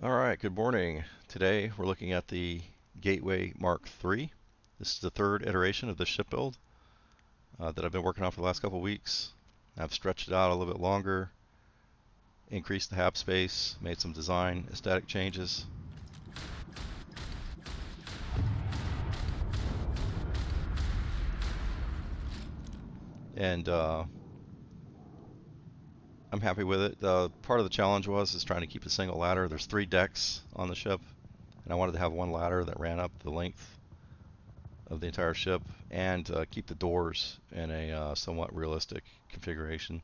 All right, good morning. Today we're looking at the Gateway Mark III. This is the third iteration of the ship build that I've been working on for the last couple of weeks. I've stretched it out a little bit longer, increased the hab space, made some design aesthetic changes. And I'm happy with it. Part of the challenge is trying to keep a single ladder. There's 3 decks on the ship, and I wanted to have one ladder that ran up the length of the entire ship and keep the doors in a somewhat realistic configuration.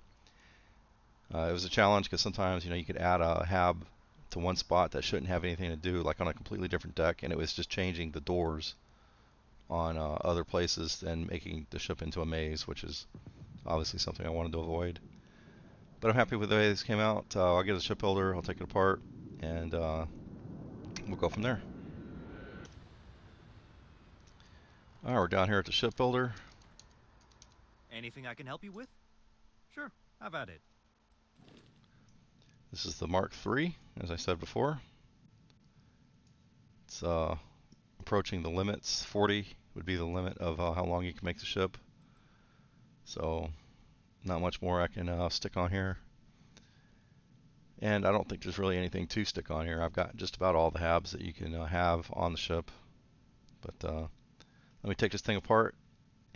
It was a challenge because sometimes you could add a hab to one spot that shouldn't have anything to do, like on a completely different deck, and it was just changing the doors on other places and making the ship into a maze, which is obviously something I wanted to avoid. But I'm happy with the way this came out. I'll get a ship builder, I'll take it apart, and we'll go from there. All right, we're down here at the ship builder. Anything I can help you with? Sure, have at it. This is the Mark III, as I said before. It's approaching the limits. 40 would be the limit of how long you can make the ship. So not much more I can stick on here. And I don't think there's really anything to stick on here. I've got just about all the habs that you can have on the ship. But let me take this thing apart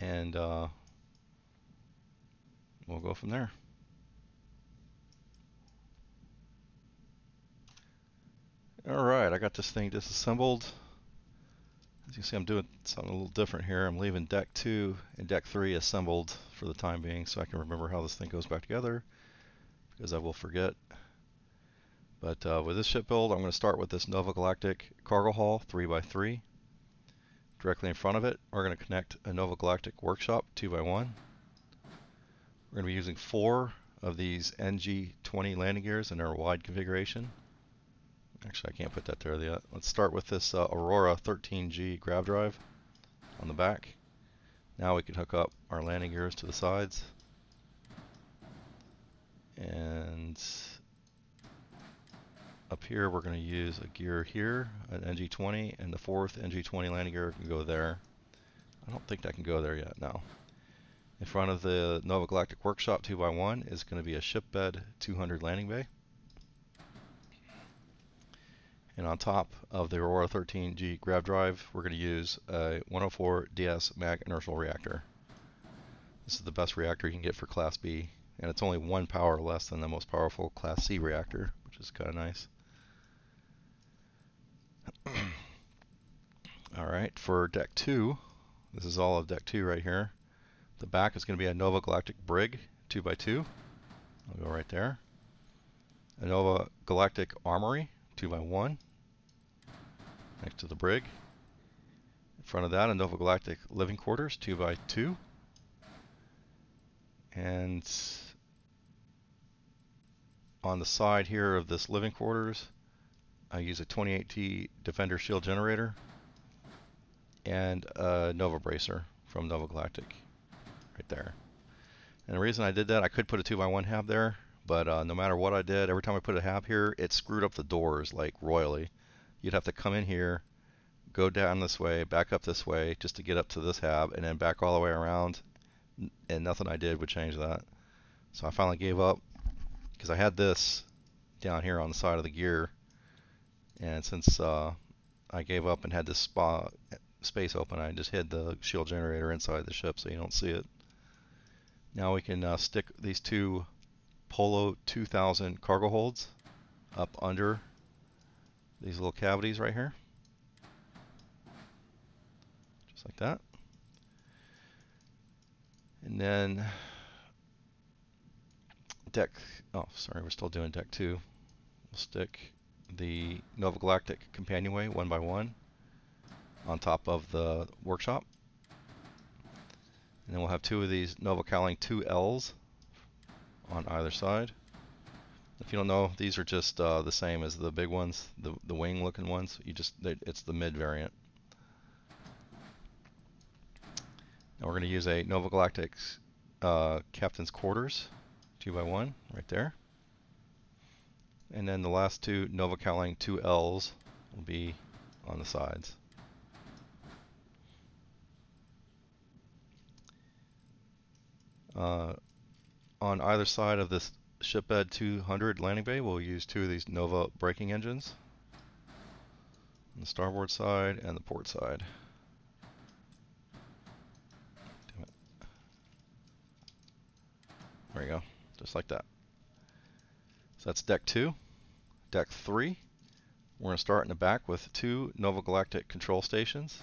and we'll go from there. Alright, I got this thing disassembled. As you see, I'm doing something a little different here. I'm leaving deck 2 and deck 3 assembled for the time being so I can remember how this thing goes back together, because I will forget. But with this ship build, I'm going to start with this Nova Galactic cargo hull 3x3. Directly in front of it, we're going to connect a Nova Galactic workshop 2x1. We're going to be using 4 of these NG20 landing gears in our wide configuration. Actually, I can't put that there yet. Let's start with this Aurora 13G grab drive on the back. Now we can hook up our landing gears to the sides. And up here we're going to use a gear here, an NG20, and the 4th NG20 landing gear can go there. I don't think that can go there yet, no. In front of the Nova Galactic Workshop 2x1 is going to be a shipbed 200 landing bay. And on top of the Aurora 13G grab drive, we're going to use a 104 DS mag inertial reactor. This is the best reactor you can get for Class B, and it's only 1 power less than the most powerful Class C reactor, which is kind of nice. Alright, for deck 2, this is all of deck 2 right here. The back is going to be a Nova Galactic Brig 2x2. I'll go right there. A Nova Galactic Armory 2x1 next to the brig. In front of that, a Nova Galactic Living Quarters 2x2. And on the side here of this living quarters, I use a 28T Defender Shield Generator and a Nova Bracer from Nova Galactic right there. And the reason I did that, I could put a 2x1 hab there, but no matter what I did, every time I put a hab here, it screwed up the doors like royally. You'd have to come in here, go down this way, back up this way, just to get up to this hab, and then back all the way around, and nothing I did would change that. So I finally gave up, because I had this down here on the side of the gear, and since I gave up and had this space open, I just hid the shield generator inside the ship so you don't see it. Now we can stick these 2 Polo 2000 cargo holds up under these little cavities right here, just like that. And then we're still doing deck 2. We'll stick the Nova Galactic Companionway 1x1 on top of the workshop. And then we'll have 2 of these Nova Cowling 2Ls on either side. If you don't know, these are just the same as the big ones, the wing looking ones. It's the mid variant. Now we're going to use a Nova Galactic Captain's Quarters 2x1 right there. And then the last two Nova Cowling 2Ls will be on the sides. On either side of this shipbed 200 landing bay, we'll use two of these Nova braking engines. On the starboard side and the port side. Damn it. There you go, just like that. So that's deck 2. Deck 3, we're going to start in the back with two Nova Galactic control stations.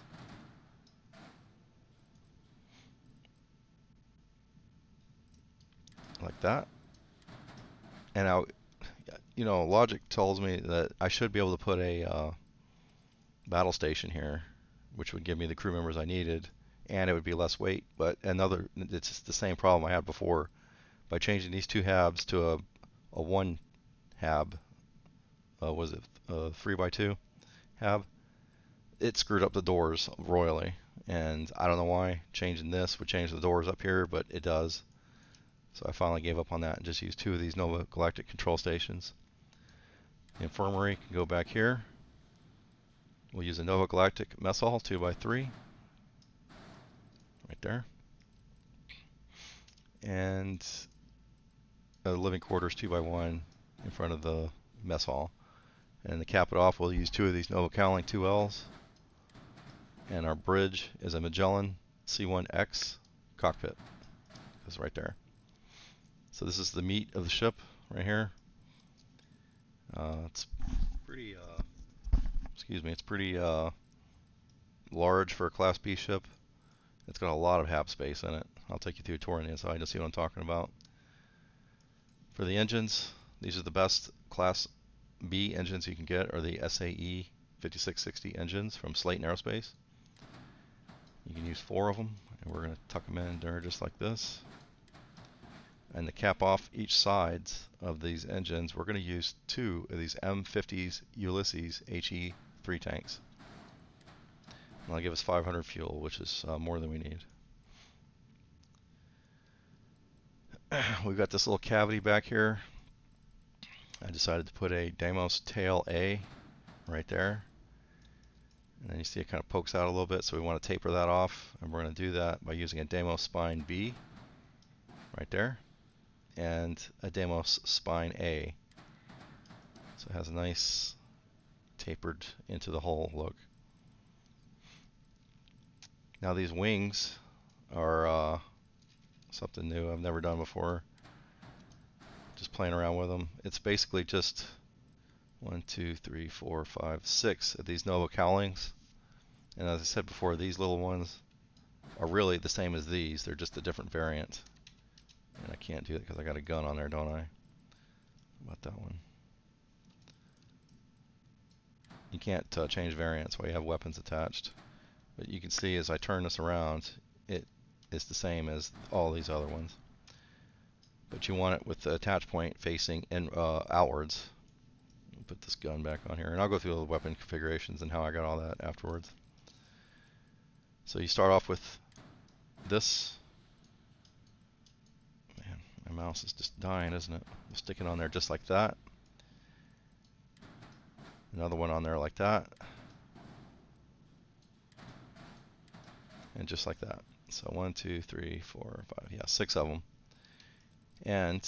Like that. And now, you know, logic tells me that I should be able to put a battle station here, which would give me the crew members I needed, and it would be less weight. But it's the same problem I had before. By changing these two habs to a one hab, was it a 3x2 hab? It screwed up the doors royally, and I don't know why. Changing this would change the doors up here, but it does. So I finally gave up on that and just used two of these Nova Galactic control stations. The infirmary can go back here. We'll use a Nova Galactic mess hall 2x3 right there, and a living quarters 2x1 in front of the mess hall. And to cap it off, we'll use two of these Nova Cowling 2Ls, and our bridge is a Magellan C1X cockpit. It's right there. So this is the meat of the ship right here. It's pretty, it's pretty large for a Class B ship. It's got a lot of hab space in it. I'll take you through a tour on the inside to see what I'm talking about. For the engines, these are the best Class B engines you can get, are the SAE 5660 engines from Slayton Aerospace. You can use 4 of them, and we're going to tuck them in there just like this. And to cap off each sides of these engines, we're going to use 2 of these M50s Ulysses HE3 tanks. And that'll give us 500 fuel, which is more than we need. We've got this little cavity back here. I decided to put a Deimos tail A right there. And then you see it kind of pokes out a little bit, so we want to taper that off. And we're going to do that by using a Deimos spine B right there, and a Deimos spine A. So it has a nice tapered into the hull look. Now these wings are something new I've never done before. Just playing around with them. It's basically just 1, 2, 3, 4, 5, 6 of these Nova Cowlings. And as I said before, these little ones are really the same as these. They're just a different variant. And I can't do it because I got a gun on there, don't I? How about that one? You can't change variants while you have weapons attached. But you can see as I turn this around, it is the same as all these other ones. But you want it with the attach point facing outwards. Put this gun back on here, and I'll go through the weapon configurations and how I got all that afterwards. So you start off with this. Man, my mouse is just dying, isn't it? We'll stick it on there just like that. Another one on there like that. And just like that. So 1, 2, 3, 4, 5, yeah, 6 of them. And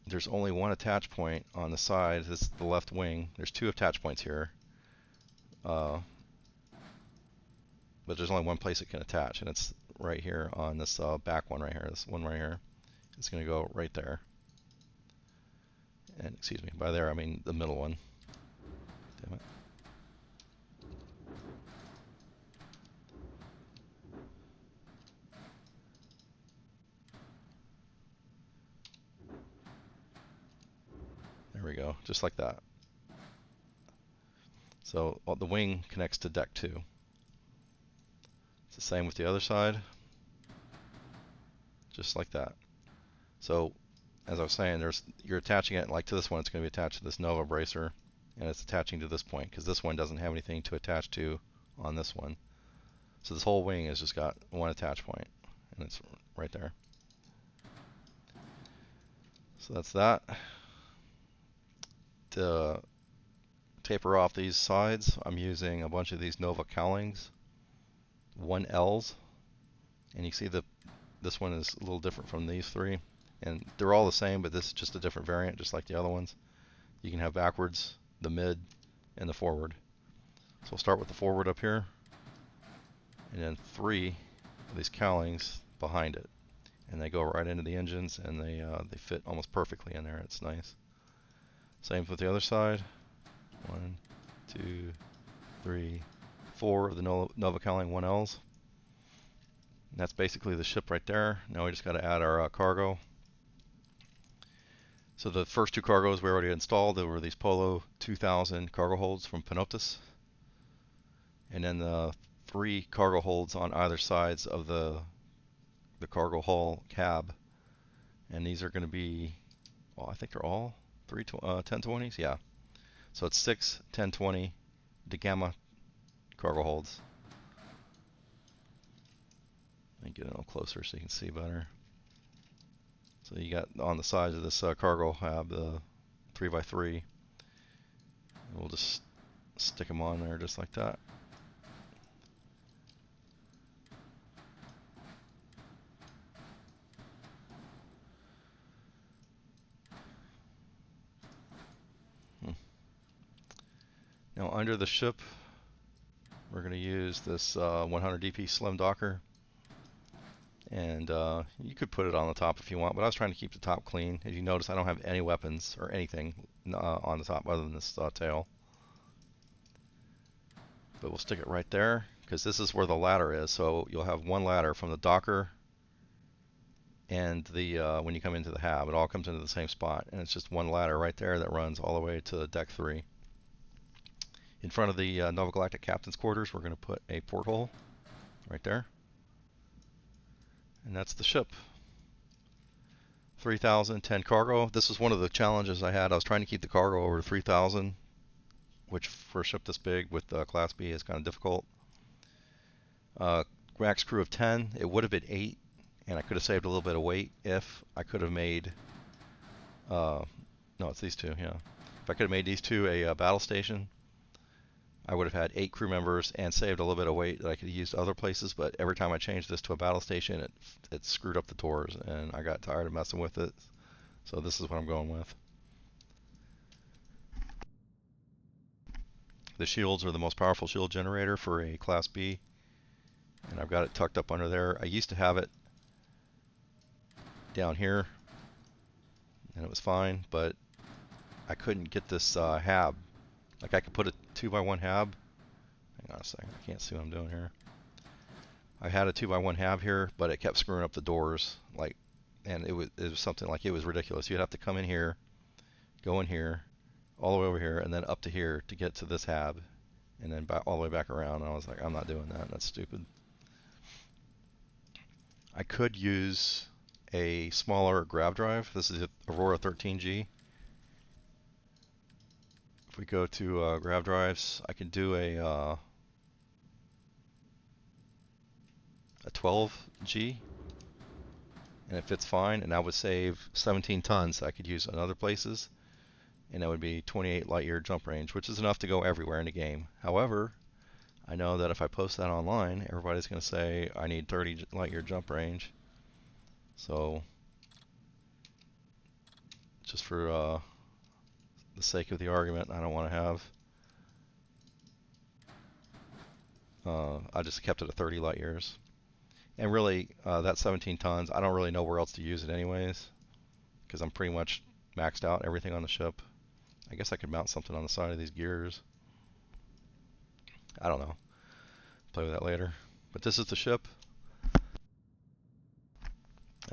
there's only one attach point on the side. This is the left wing. There's 2 attach points here. But there's only one place it can attach, and it's right here on this back one right here. This one right here. It's going to go right there. And excuse me, by there I mean the middle one. Damn it. There we go, just like that. So the wing connects to deck 2. It's the same with the other side. Just like that. So as I was saying, you're attaching it like to this one. It's going to be attached to this Nova bracer, and it's attaching to this point because this one doesn't have anything to attach to on this one. So this whole wing has just got one attach point, and it's right there. So that's that. To taper off these sides, I'm using a bunch of these Nova cowlings, 1Ls, and you see this one is a little different from these three, and they're all the same, but this is just a different variant, just like the other ones. You can have backwards, the mid, and the forward. So we'll start with the forward up here, and then 3 of these cowlings behind it, and they go right into the engines, and they fit almost perfectly in there. It's nice. Same with the other side. 1, 2, 3, 4 of the Nova cowling 1Ls. And that's basically the ship right there. Now we just got to add our cargo. So the first 2 cargoes we already installed. There were these Polo 2000 cargo holds from Panoptis, and then the 3 cargo holds on either sides of the cargo hull cab. And these are going to be, well, I think they're all 1020s. Yeah. So it's 6 1020 DeGamma cargo holds. Let me get a little closer so you can see better. So you got on the sides of this cargo hab the 3x3. We'll just stick them on there just like that. Now under the ship, we're going to use this 100 DP slim docker. And you could put it on the top if you want, but I was trying to keep the top clean. As you notice, I don't have any weapons or anything on the top other than this tail. But we'll stick it right there, because this is where the ladder is. So you'll have one ladder from the docker and the when you come into the hab. It all comes into the same spot, and it's just one ladder right there that runs all the way to deck 3. In front of the Nova Galactic Captain's Quarters, we're going to put a porthole right there. And that's the ship. 3,010 cargo. This is one of the challenges I had. I was trying to keep the cargo over 3,000, which for a ship this big with Class B is kind of difficult. Max crew of 10. It would have been 8, and I could have saved a little bit of weight if I could have made... no, it's these 2, yeah. If I could have made these 2 a battle station, I would have had 8 crew members and saved a little bit of weight that I could have used other places, but every time I changed this to a battle station, it screwed up the tours, and I got tired of messing with it. So this is what I'm going with. The shields are the most powerful shield generator for a Class B, and I've got it tucked up under there. I used to have it down here, and it was fine, but I couldn't get this hab. Like I could put a 2x1 hab. Hang on a second, I can't see what I'm doing here. I had a 2x1 hab here, but it kept screwing up the doors, like, and it was something like, it was ridiculous. You'd have to come in here, go in here, all the way over here, and then up to here to get to this hab, and then back, all the way back around. And I was like, I'm not doing that. That's stupid. I could use a smaller grav drive. This is Aurora 13G. If we go to grav drives, I can do a 12G, and it fits fine, and that would save 17 tons I could use in other places, and that would be 28 light year jump range, which is enough to go everywhere in the game. However, I know that if I post that online, everybody's going to say I need 30 light year jump range. So just for the sake of the argument, I don't want to have I just kept it at 30 light years. And really, that 17 tons, I don't really know where else to use it anyways, because I'm pretty much maxed out everything on the ship. I guess I could mount something on the side of these gears. I don't know. Play with that later. But this is the ship.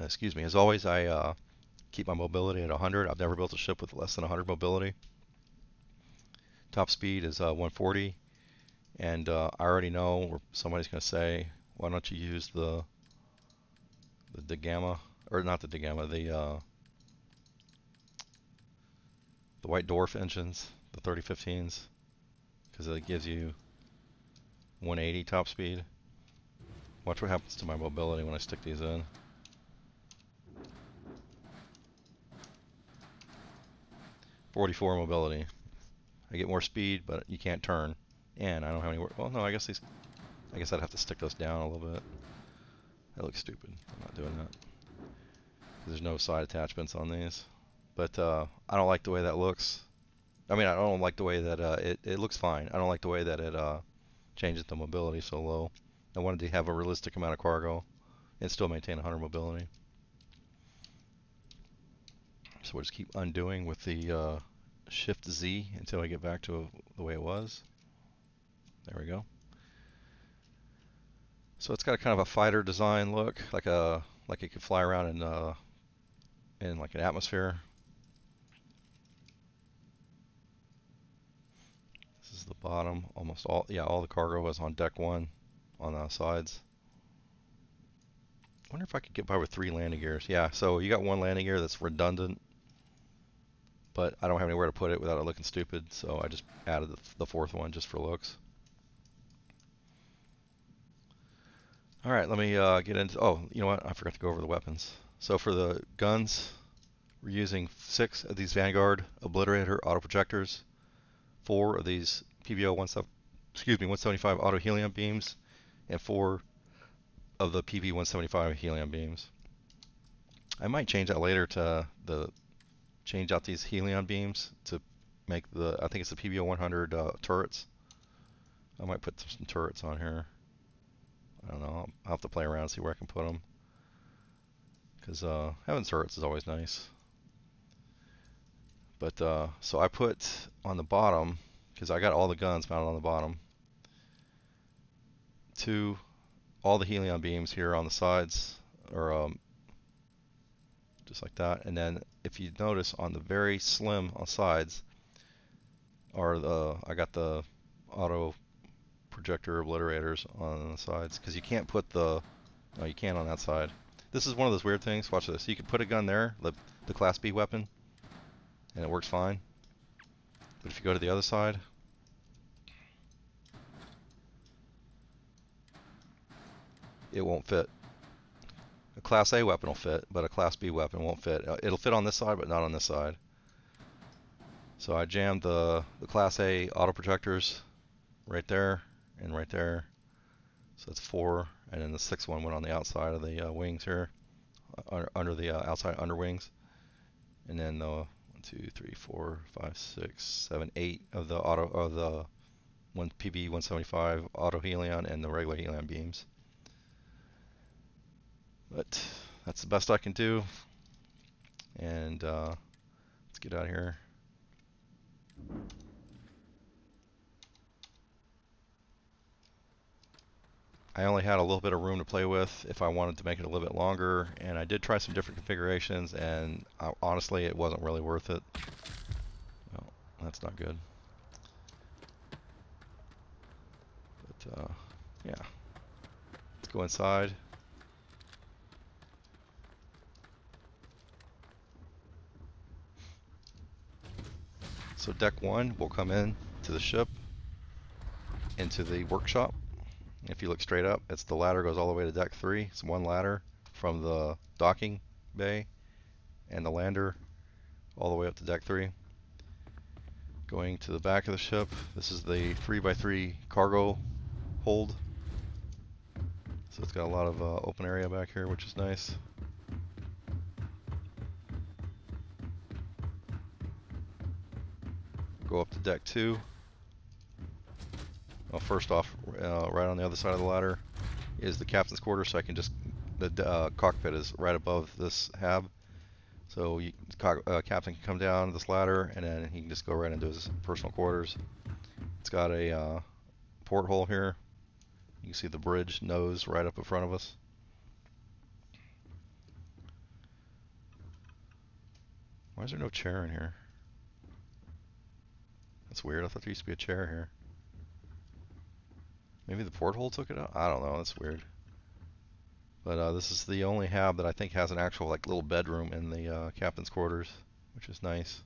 Excuse me. As always, I keep my mobility at 100. I've never built a ship with less than 100 mobility. Top speed is 140. And I already know where somebody's going to say, why don't you use the DeGamma, or not the DeGamma, the White Dwarf engines, the 3015s, because it gives you 180 top speed. Watch what happens to my mobility when I stick these in. 44 mobility. I get more speed, but you can't turn. And I don't have any work. Well, no, I guess I'd have to stick those down a little bit. That looks stupid. I'm not doing that. There's no side attachments on these. But I don't like the way that looks. I mean, I don't like the way that it looks fine. I don't like the way that it changes the mobility so low. I wanted to have a realistic amount of cargo and still maintain 100 mobility. So we'll just keep undoing with the Shift Z until I get back to the way it was. There we go. So it's got a kind of a fighter design look, like it could fly around in like an atmosphere. This is the bottom. Almost all the cargo was on deck 1 on the sides. I wonder if I could get by with 3 landing gears. Yeah, so you got 1 landing gear that's redundant, but I don't have anywhere to put it without it looking stupid, so I just added the 4th one just for looks. All right, let me get into, oh, you know what? I forgot to go over the weapons. So for the guns, we're using 6 of these Vanguard Obliterator auto projectors, 4 of these PBO 175 auto helium beams, and 4 of the PV 175 helium beams. I might change that later to change out these helium beams to make I think it's the PBO 100 turrets. I might put some turrets on here. I don't know. I'll have to play around and see where I can put them. Because having turrets is always nice. But so I put on the bottom, because I got all the guns mounted on the bottom, all the helium beams here on the sides, or just like that. And then if you notice on the very slim on sides I got the auto projector obliterators on the sides, because you can't put no, you can on that side. This is one of those weird things. Watch this. You can put a gun there, the Class B weapon, and it works fine. But if you go to the other side, it won't fit. A Class A weapon will fit, but a Class B weapon won't fit. It'll fit on this side, but not on this side. So I jammed the Class A auto projectors right there and right there. So that's 4, and then the 6th one went on the outside of the wings here, under the outside underwings. And then 1, 2, 3, 4, 5, 6, 7, 8 of the one PB 175 auto helion and the regular helion beams. But that's the best I can do. And let's get out of here. I only had a little bit of room to play with if I wanted to make it a little bit longer, and I did try some different configurations, and honestly it wasn't really worth it. Well, that's not good. But yeah, let's go inside. So deck 1 will come in to the ship, into the workshop. If you look straight up, it's the ladder goes all the way to deck 3. It's one ladder from the docking bay and the lander all the way up to deck 3. Going to the back of the ship, this is the 3x3 cargo hold. So it's got a lot of open area back here, which is nice. Go up to deck 2. Well, first off, right on the other side of the ladder is the captain's quarters, so I can just, the cockpit is right above this hab. So captain can come down this ladder, and then he can just go right into his personal quarters. It's got a porthole here. You can see the bridge nose right up in front of us. Why is there no chair in here? That's weird. I thought there used to be a chair here. Maybe the porthole took it out? I don't know. That's weird. But this is the only hab that I think has an actual like little bedroom in the captain's quarters, which is nice.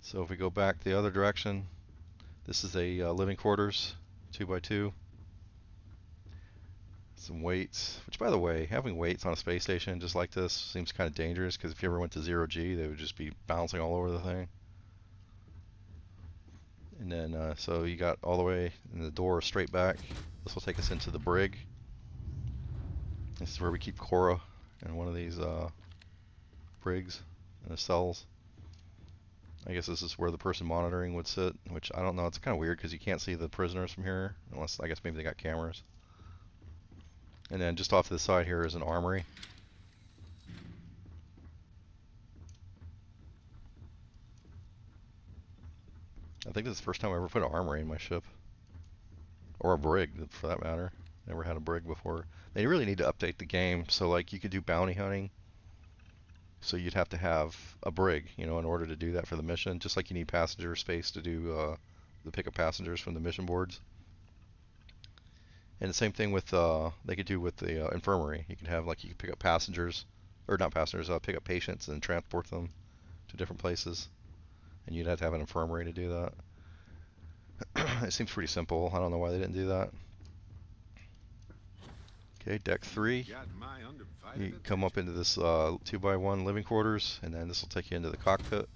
So if we go back the other direction, this is a living quarters, 2x2. some weights, which by the way, having weights on a space station just like this seems kind of dangerous because if you ever went to 0G, they would just be bouncing all over the thing. And then, so you got all the way in the door straight back. This will take us into the brig. This is where we keep Cora in one of these brigs in the cells. I guess this is where the person monitoring would sit, which I don't know. It's kind of weird because you can't see the prisoners from here, unless I guess maybe they got cameras. And then just off to the side here is an armory. I think this is the first time I ever put an armory in my ship. Or a brig, for that matter. Never had a brig before. They really need to update the game, so like you could do bounty hunting. So you'd have to have a brig, you know, in order to do that for the mission. Just like you need passenger space to do to pick up passengers from the mission boards. And the same thing with they could do with the infirmary. You could have like you could pick up passengers, or not passengers, pick up patients and transport them to different places. And you'd have to have an infirmary to do that. It seems pretty simple. I don't know why they didn't do that. Okay, deck 3. You come up into this 2x1 living quarters, and then this will take you into the cockpit.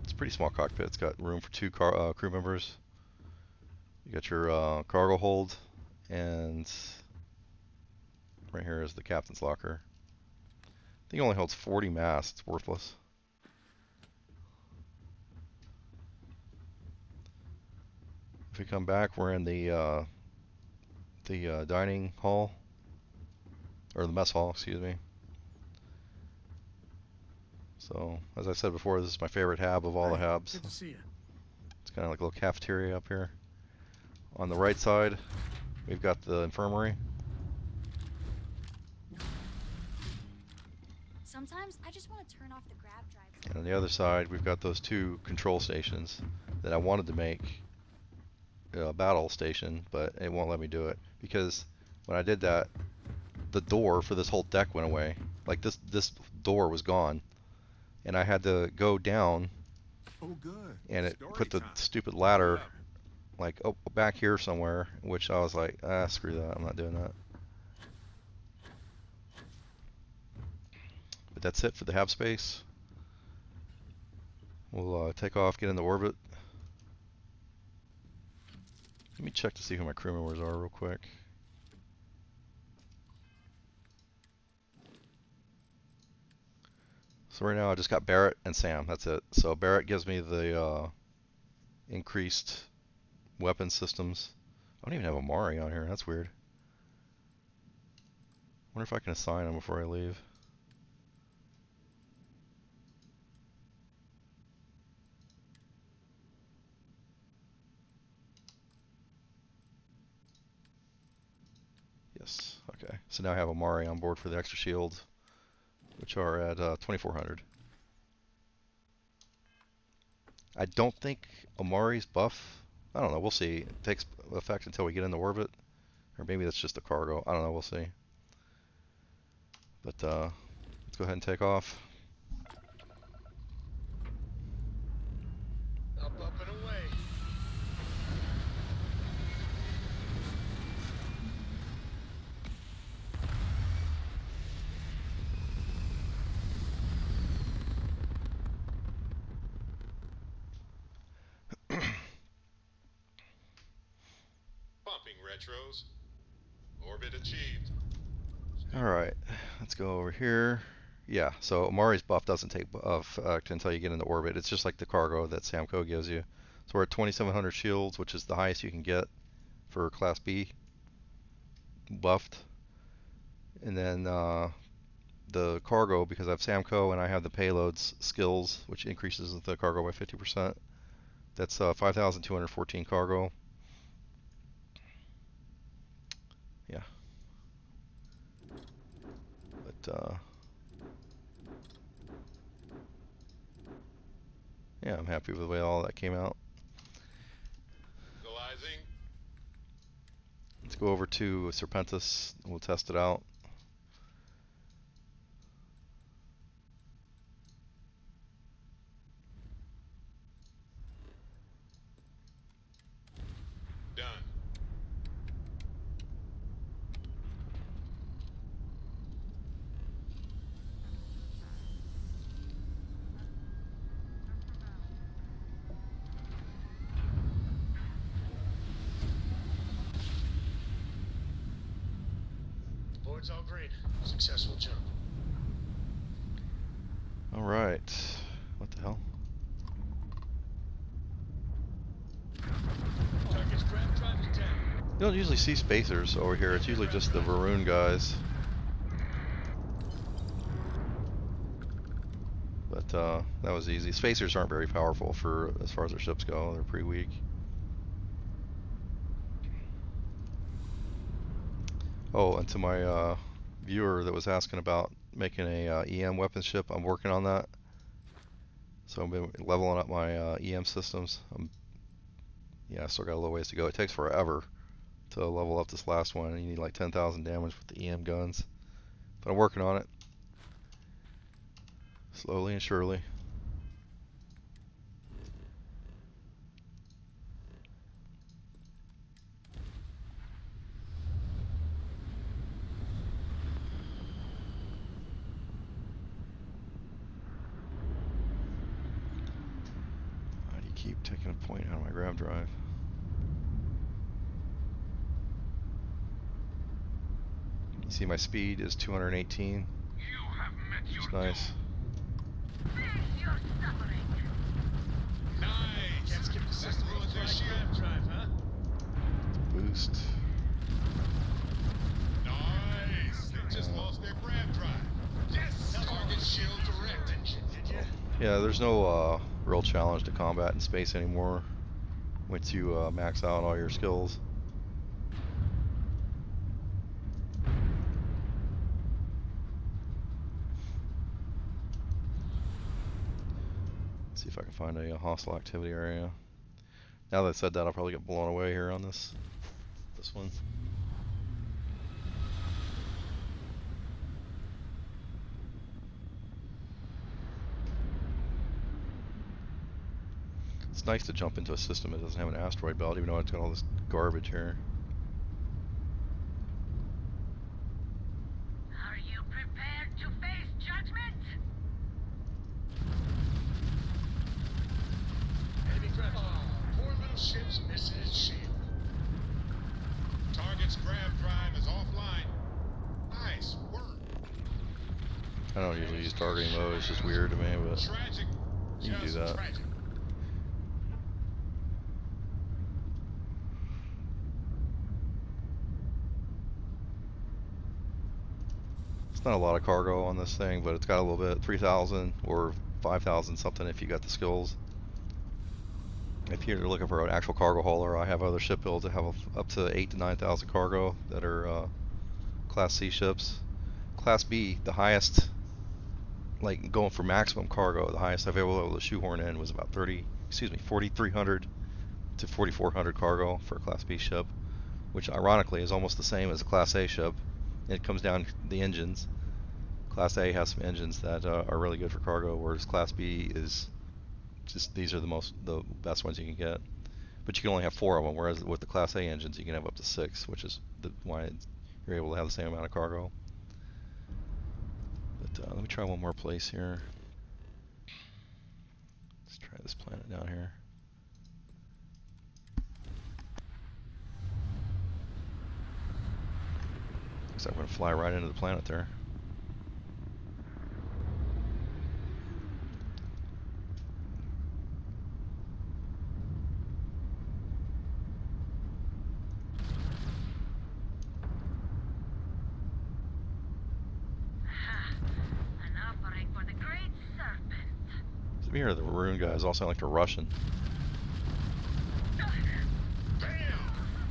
It's a pretty small cockpit. It's got room for 2 crew members. You got your cargo hold, and right here is the captain's locker. I think it only holds 40 mass. It's worthless. If we come back, we're in the dining hall, or the mess hall, excuse me. So, as I said before, this is my favorite hab of all the habs. Good to see you. It's kind of like a little cafeteria up here. On the right side, we've got the infirmary. Sometimes I just want to turn off the grab drive. And on the other side, we've got those 2 control stations that I wanted to make a battle station, but it won't let me do it because when I did that, the door for this whole deck went away. Like this door was gone, and I had to go down. Oh, good. And it put the stupid ladder like back here somewhere, which I was like, screw that, I'm not doing that. But that's it for the hab space. We'll take off, get into orbit. Let me check to see who my crew members are real quick. So right now I just got Barrett and Sam, that's it. So Barrett gives me the increased weapon systems. I don't even have Amari on here, that's weird. Wonder if I can assign him before I leave. Yes, okay. So now I have Amari on board for the extra shields, which are at 2400. I don't think Amari's buff, I don't know, we'll see. It takes effect until we get into orbit. Or maybe that's just the cargo, I don't know, we'll see. But let's go ahead and take off. Up and away. Pumping retros. Orbit achieved. Alright, let's go over here. Yeah, so Amari's buff doesn't take effect until you get into orbit. It's just like the cargo that Samco gives you. So we're at 2700 shields, which is the highest you can get for Class B buffed. And then the cargo, because I have Samco and I have the payloads skills, which increases the cargo by 50%. That's 5,214 cargo. Yeah. But yeah, I'm happy with the way all that came out. Equalizing. Let's go over to Serpentis. We'll test it out. Done. Asteroid's all green. Successful jump. All right. What the hell? Target's grav drive is down. You don't usually see spacers over here. It's usually just the Varun guys. But that was easy. Spacers aren't very powerful for as far as their ships go. They're pretty weak. Oh, and to my viewer that was asking about making a EM weapon ship, I'm working on that. So I've been leveling up my EM systems. Yeah, I still got a little ways to go. It takes forever to level up this last one. You need like 10,000 damage with the EM guns. But I'm working on it. Slowly and surely. Why do you keep taking a point out of my grav drive? You see my speed is 218. It's nice. Nice. Can't skip the system with their grav drive, huh? Boost. Nice. They just lost their grav drive. Yes. Target shield direct. Did you? Yeah, there's no real challenge to combat in space anymore once you max out all your skills. See if I can find a hostile activity area. Now that I said that, I'll probably get blown away here on this one. It's nice to jump into a system that doesn't have an asteroid belt, even though it's got all this garbage here. Are you prepared to face judgment? Enemy grav. Oh, poor little ship's missing its shield. Target's grav drive is offline. Nice work. I don't usually use targeting mode, it's just weird to me, but Tragic. you can do Just that. tragic. It's not a lot of cargo on this thing, but it's got a little bit, 3,000 or 5,000 something if you got the skills. If you're looking for an actual cargo hauler, I have other ship builds that have up to 8,000 to 9,000 cargo that are Class C ships. Class B, the highest, like going for maximum cargo, the highest I've ever been able to shoehorn in was about 4,300 to 4,400 cargo for a Class B ship, which ironically is almost the same as a Class A ship. It comes down to the engines. Class A has some engines that are really good for cargo, whereas Class B is just, these are the best ones you can get. But you can only have 4 of them, whereas with the Class A engines you can have up to 6, which is why you're able to have the same amount of cargo. But let me try one more place here. Let's try this planet down here. Looks like I'm going to fly right into the planet there. An offering for the Great Serpent. Some here, the Maroon guys all sound like they're Russian. Bam!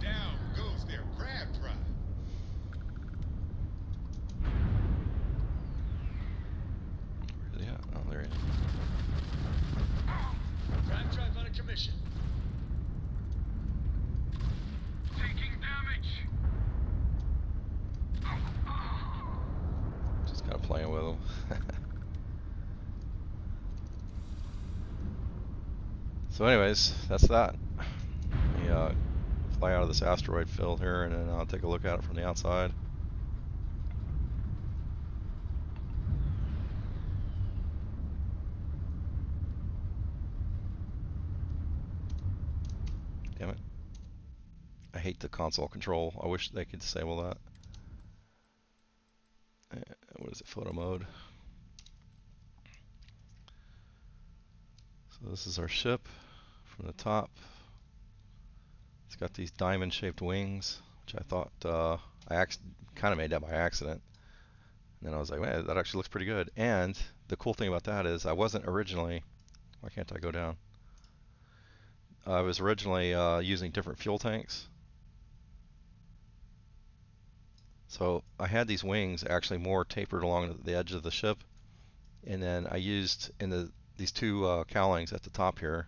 Down goes their grav drive. Where's he at? Oh, there he is. Grav drive out of commission. Taking damage. Just kind of playing with them. So anyways, that's that. Let me fly out of this asteroid field here and then I'll take a look at it from the outside. Damn it. I hate the console control. I wish they could disable that. Exit photo mode. So this is our ship from the top. It's got these diamond-shaped wings, which I thought I kind of made that by accident. And then I was like, man, that actually looks pretty good. And the cool thing about that is I wasn't originally, why can't I go down? I was originally using different fuel tanks. So I had these wings actually more tapered along the edge of the ship. And then I used in these two cowlings at the top here,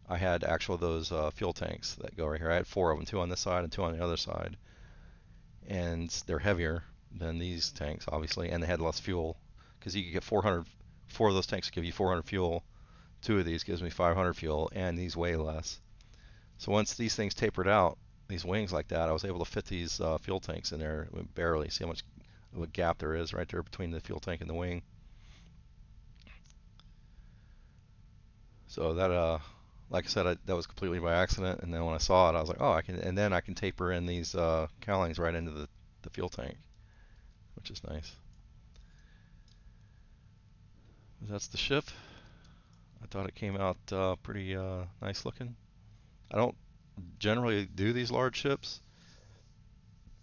I had actual those fuel tanks that go right here. I had 4 of them, 2 on this side and 2 on the other side. And they're heavier than these tanks, obviously, and they had less fuel. Because you could get 400, 4 of those tanks give you 400 fuel. 2 of these gives me 500 fuel, and these weigh less. So once these things tapered out, these wings like that, I was able to fit these fuel tanks in there barely. See how much of a gap there is right there between the fuel tank and the wing. So that, like I said, that was completely by accident. And then when I saw it, I was like, oh, I can. And then I can taper in these cowlings right into the fuel tank, which is nice. That's the ship. I thought it came out pretty nice looking. I don't generally do these large ships,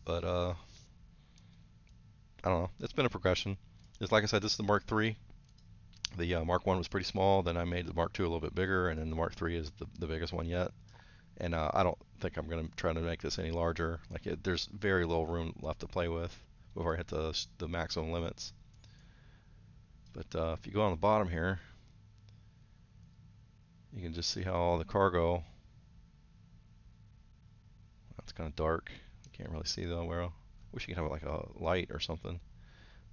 but I don't know. It's been a progression. It's like I said, this is the Mark III. The Mark 1 was pretty small. Then I made the Mark II a little bit bigger, and then the Mark III is the biggest one yet. And I don't think I'm going to try to make this any larger. Like there's very little room left to play with before I hit the maximum limits. But if you go on the bottom here, you can just see how all the cargo. It's kind of dark. You can't really see though. Well, wish you could have like a light or something.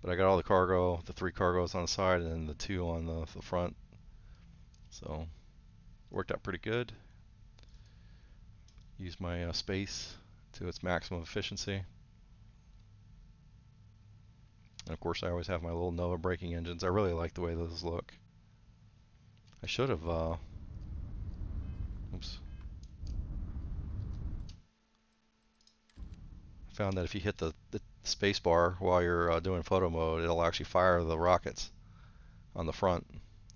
But I got all the cargo, the 3 cargoes on the side, and then the 2 on the front. So worked out pretty good. Used my space to its maximum efficiency. And of course, I always have my little Nova braking engines. I really like the way those look. I should have. Oops. Found that if you hit the space bar while you're doing photo mode, it'll actually fire the rockets on the front.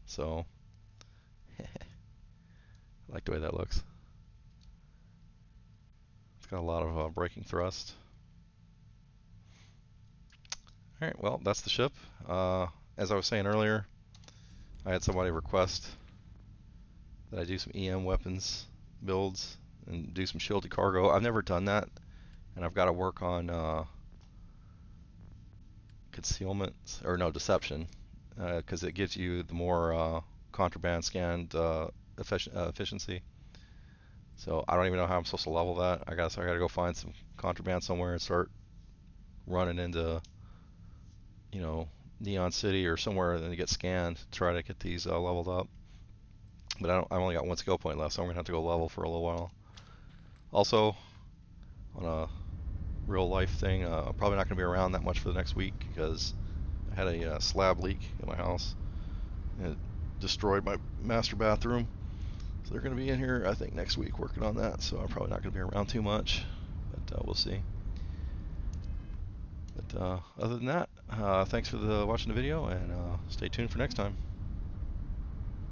So I like the way that looks. It's got a lot of braking thrust. Alright, well, that's the ship. As I was saying earlier, I had somebody request that I do some EM weapons builds and do some shielded cargo. I've never done that, and I've got to work on concealment, or no, deception, because it gives you the more contraband scanned efficiency. So I don't even know how I'm supposed to level that. I guess I got to go find some contraband somewhere and start running into, you know, Neon City or somewhere, and then get scanned to try to get these leveled up. But I only got 1 skill point left, so I'm gonna have to go level for a little while. Also, on a real life thing, I'm probably not gonna be around that much for the next week because I had a slab leak in my house and it destroyed my master bathroom. So they're gonna be in here, I think, next week working on that. So I'm probably not gonna be around too much, but we'll see. But other than that, thanks for watching the video, and stay tuned for next time.